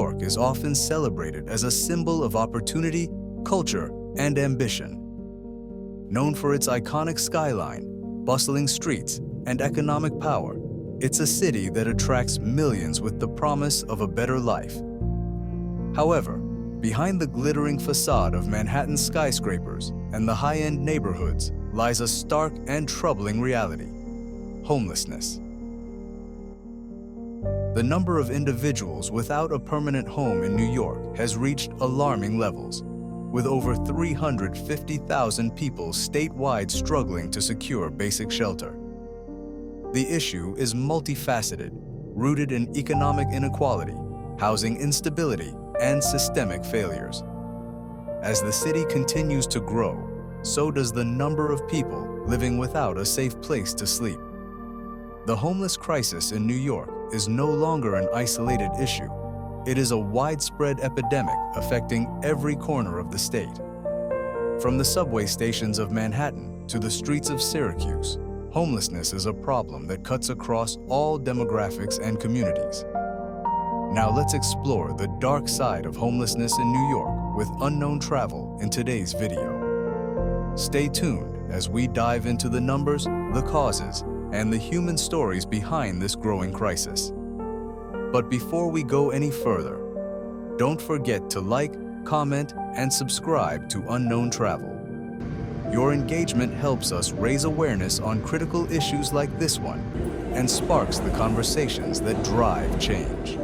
York is often celebrated as a symbol of opportunity, culture, and ambition. Known for its iconic skyline, bustling streets, and economic power, it's a city that attracts millions with the promise of a better life. However, behind the glittering facade of Manhattan's skyscrapers and the high-end neighborhoods lies a stark and troubling reality: homelessness. The number of individuals without a permanent home in New York has reached alarming levels, with over 350,000 people statewide struggling to secure basic shelter. The issue is multifaceted, rooted in economic inequality, housing instability, and systemic failures. As the city continues to grow, so does the number of people living without a safe place to sleep. The homeless crisis in New York is no longer an isolated issue. It is a widespread epidemic affecting every corner of the state. From the subway stations of Manhattan to the streets of Syracuse, homelessness is a problem that cuts across all demographics and communities. Now let's explore the dark side of homelessness in New York with Unknown Travel in today's video. Stay tuned as we dive into the numbers, the causes, and the human stories behind this growing crisis. But before we go any further, don't forget to like, comment, and subscribe to Unknown Travel. Your engagement helps us raise awareness on critical issues like this one and sparks the conversations that drive change.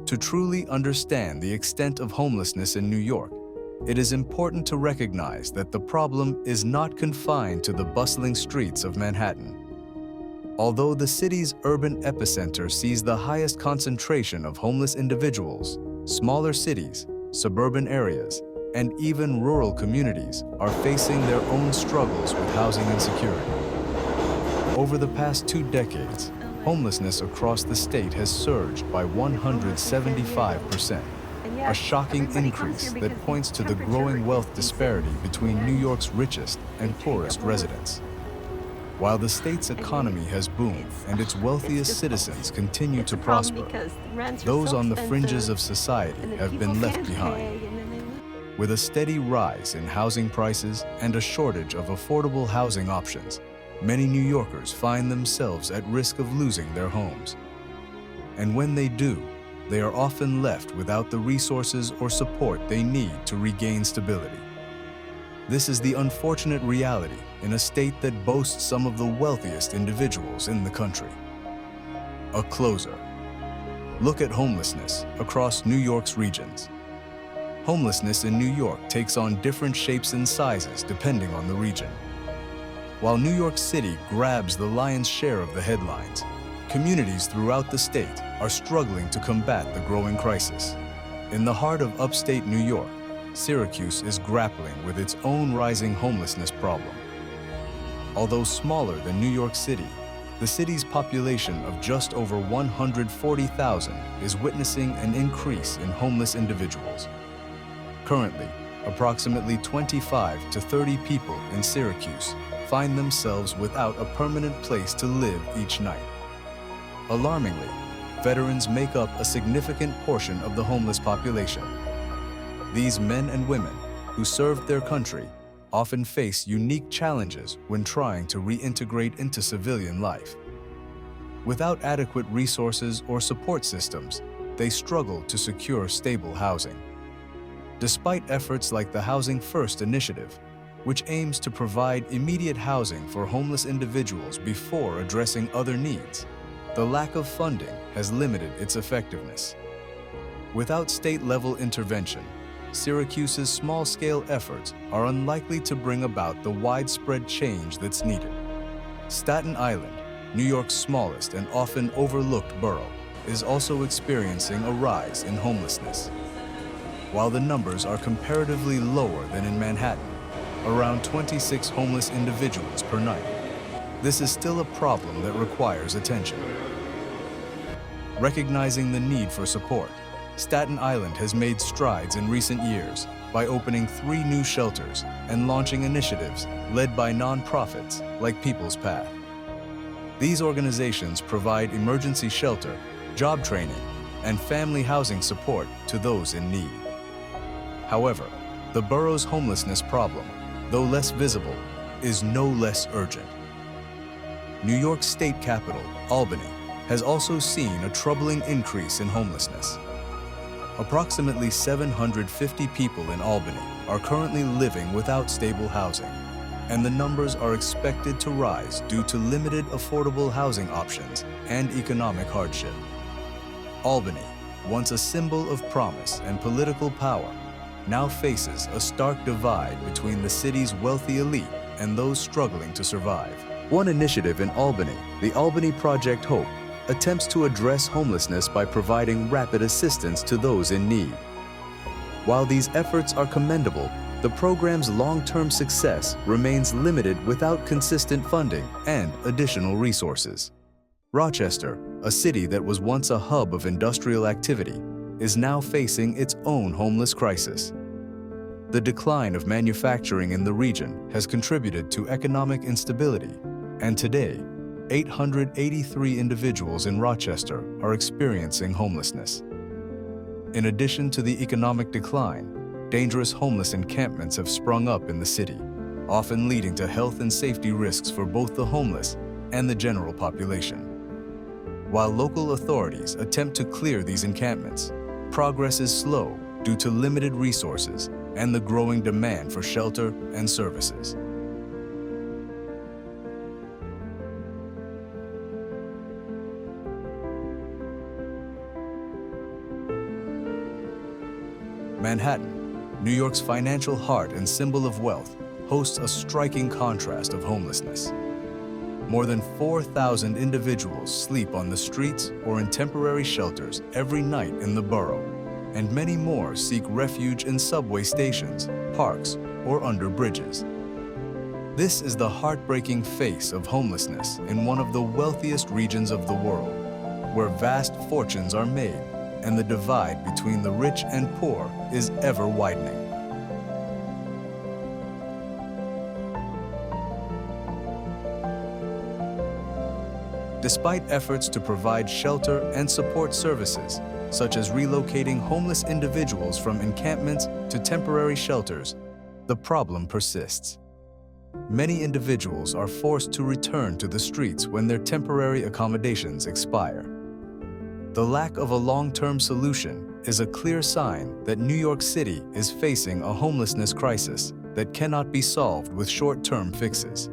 To truly understand the extent of homelessness in New York, it is important to recognize that the problem is not confined to the bustling streets of Manhattan. Although the city's urban epicenter sees the highest concentration of homeless individuals, smaller cities, suburban areas, and even rural communities are facing their own struggles with housing insecurity. Over the past 2 decades, homelessness across the state has surged by 175%, a shocking increase that points to the growing wealth disparity between New York's richest and poorest residents. While the state's economy has boomed and its wealthiest citizens continue to prosper, those on the fringes of society have been left behind. With a steady rise in housing prices and a shortage of affordable housing options, many New Yorkers find themselves at risk of losing their homes. And when they do, they are often left without the resources or support they need to regain stability. This is the unfortunate reality in a state that boasts some of the wealthiest individuals in the country. A closer. Look at homelessness across New York's regions. Homelessness in New York takes on different shapes and sizes depending on the region. While New York City grabs the lion's share of the headlines, communities throughout the state are struggling to combat the growing crisis. In the heart of upstate New York, Syracuse is grappling with its own rising homelessness problem. Although smaller than New York City, the city's population of just over 140,000 is witnessing an increase in homeless individuals. Currently, approximately 25 to 30 people in Syracuse find themselves without a permanent place to live each night. Alarmingly, veterans make up a significant portion of the homeless population. These men and women who served their country often face unique challenges when trying to reintegrate into civilian life. Without adequate resources or support systems, they struggle to secure stable housing. Despite efforts like the Housing First initiative, which aims to provide immediate housing for homeless individuals before addressing other needs, the lack of funding has limited its effectiveness. Without state-level intervention, Syracuse's small-scale efforts are unlikely to bring about the widespread change that's needed. Staten Island, New York's smallest and often overlooked borough, is also experiencing a rise in homelessness. While the numbers are comparatively lower than in Manhattan, around 26 homeless individuals per night, this is still a problem that requires attention. Recognizing the need for support, Staten Island has made strides in recent years by opening 3 new shelters and launching initiatives led by nonprofits like People's Path. These organizations provide emergency shelter, job training, and family housing support to those in need. However, the borough's homelessness problem, though less visible, is no less urgent. New York's state capital, Albany, has also seen a troubling increase in homelessness. Approximately 750 people in Albany are currently living without stable housing, and the numbers are expected to rise due to limited affordable housing options and economic hardship. Albany, once a symbol of promise and political power, now faces a stark divide between the city's wealthy elite and those struggling to survive. One initiative in Albany, the Albany Project Hope, attempts to address homelessness by providing rapid assistance to those in need. While these efforts are commendable, the program's long-term success remains limited without consistent funding and additional resources. Rochester, a city that was once a hub of industrial activity, is now facing its own homeless crisis. The decline of manufacturing in the region has contributed to economic instability, and today, 883 individuals in Rochester are experiencing homelessness. In addition to the economic decline, dangerous homeless encampments have sprung up in the city, often leading to health and safety risks for both the homeless and the general population. While local authorities attempt to clear these encampments, progress is slow due to limited resources and the growing demand for shelter and services. Manhattan, New York's financial heart and symbol of wealth, hosts a striking contrast of homelessness. More than 4,000 individuals sleep on the streets or in temporary shelters every night in the borough, and many more seek refuge in subway stations, parks, or under bridges. This is the heartbreaking face of homelessness in one of the wealthiest regions of the world, where vast fortunes are made and the divide between the rich and poor is ever widening. Despite efforts to provide shelter and support services, such as relocating homeless individuals from encampments to temporary shelters, the problem persists. Many individuals are forced to return to the streets when their temporary accommodations expire. The lack of a long-term solution is a clear sign that New York City is facing a homelessness crisis that cannot be solved with short-term fixes.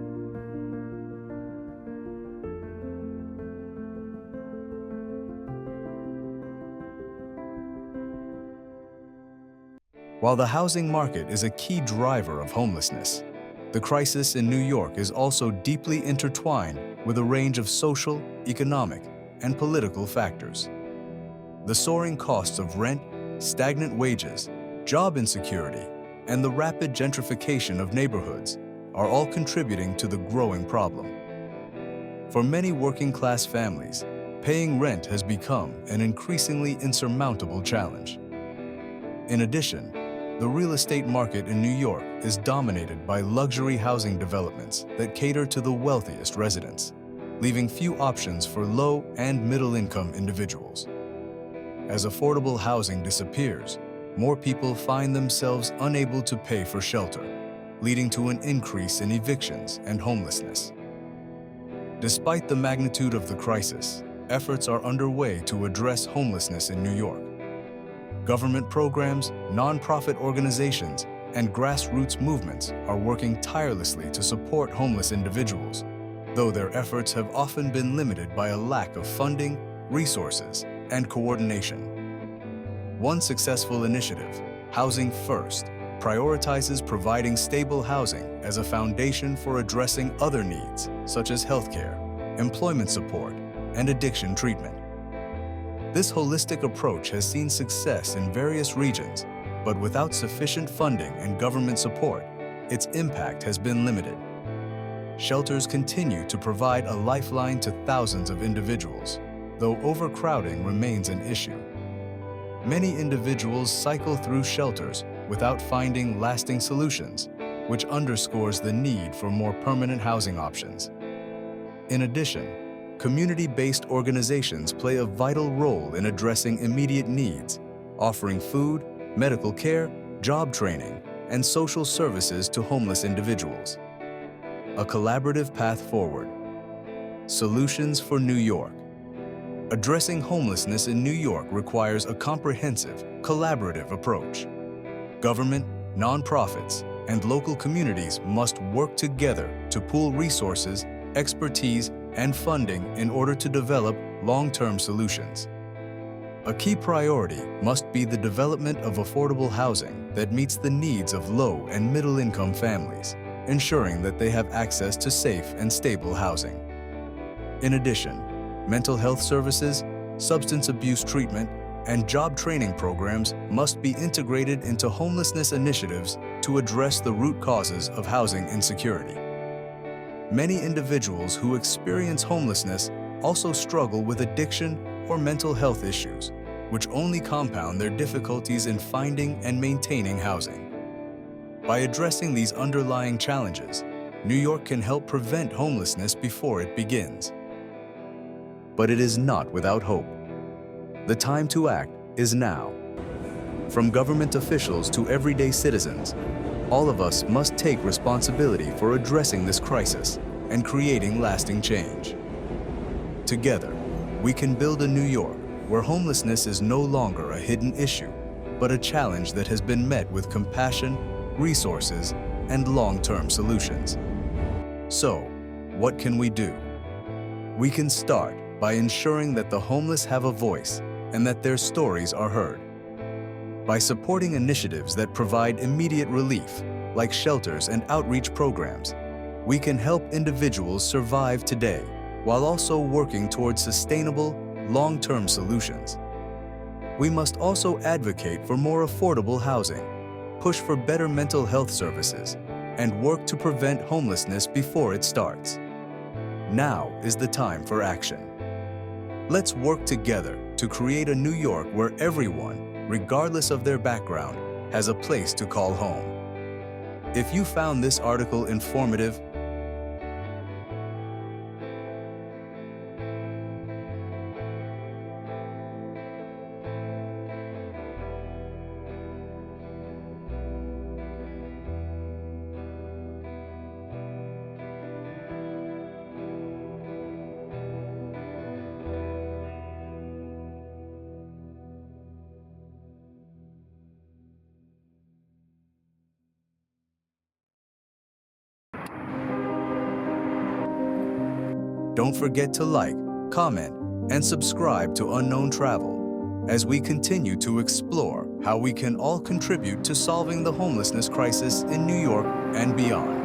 While the housing market is a key driver of homelessness, the crisis in New York is also deeply intertwined with a range of social, economic, and political factors. The soaring costs of rent, stagnant wages, job insecurity, and the rapid gentrification of neighborhoods are all contributing to the growing problem. For many working-class families, paying rent has become an increasingly insurmountable challenge. In addition, the real estate market in New York is dominated by luxury housing developments that cater to the wealthiest residents, leaving few options for low and middle-income individuals. As affordable housing disappears, more people find themselves unable to pay for shelter, leading to an increase in evictions and homelessness. Despite the magnitude of the crisis, efforts are underway to address homelessness in New York. Government programs, nonprofit organizations, and grassroots movements are working tirelessly to support homeless individuals, though their efforts have often been limited by a lack of funding, resources, and coordination. One successful initiative, Housing First, prioritizes providing stable housing as a foundation for addressing other needs, such as healthcare, employment support, and addiction treatment. This holistic approach has seen success in various regions, but without sufficient funding and government support, its impact has been limited. Shelters continue to provide a lifeline to thousands of individuals, though overcrowding remains an issue. many individuals cycle through shelters without finding lasting solutions, which underscores the need for more permanent housing options. In addition, community-based organizations play a vital role in addressing immediate needs, offering food, medical care, job training, and social services to homeless individuals. A collaborative path forward. Solutions for New York. Addressing homelessness in New York requires a comprehensive, collaborative approach. Government, nonprofits, and local communities must work together to pool resources, expertise, and funding in order to develop long-term solutions. A key priority must be the development of affordable housing that meets the needs of low and middle-income families, ensuring that they have access to safe and stable housing. In addition, mental health services, substance abuse treatment, and job training programs must be integrated into homelessness initiatives to address the root causes of housing insecurity. Many individuals who experience homelessness also struggle with addiction or mental health issues, which only compound their difficulties in finding and maintaining housing. By addressing these underlying challenges, New York can help prevent homelessness before it begins. But it is not without hope. The time to act is now. From government officials to everyday citizens, all of us must take responsibility for addressing this crisis and creating lasting change. Together, we can build a New York where homelessness is no longer a hidden issue, but a challenge that has been met with compassion, resources, and long-term solutions. So, what can we do? We can start by ensuring that the homeless have a voice and that their stories are heard. By supporting initiatives that provide immediate relief, like shelters and outreach programs, we can help individuals survive today while also working towards sustainable, long-term solutions. We must also advocate for more affordable housing, push for better mental health services, and work to prevent homelessness before it starts. Now is the time for action. Let's work together to create a New York where everyone, regardless of their background, has a place to call home. If you found this article informative, don't forget to like, comment, and subscribe to Unknown Travel as we continue to explore how we can all contribute to solving the homelessness crisis in New York and beyond.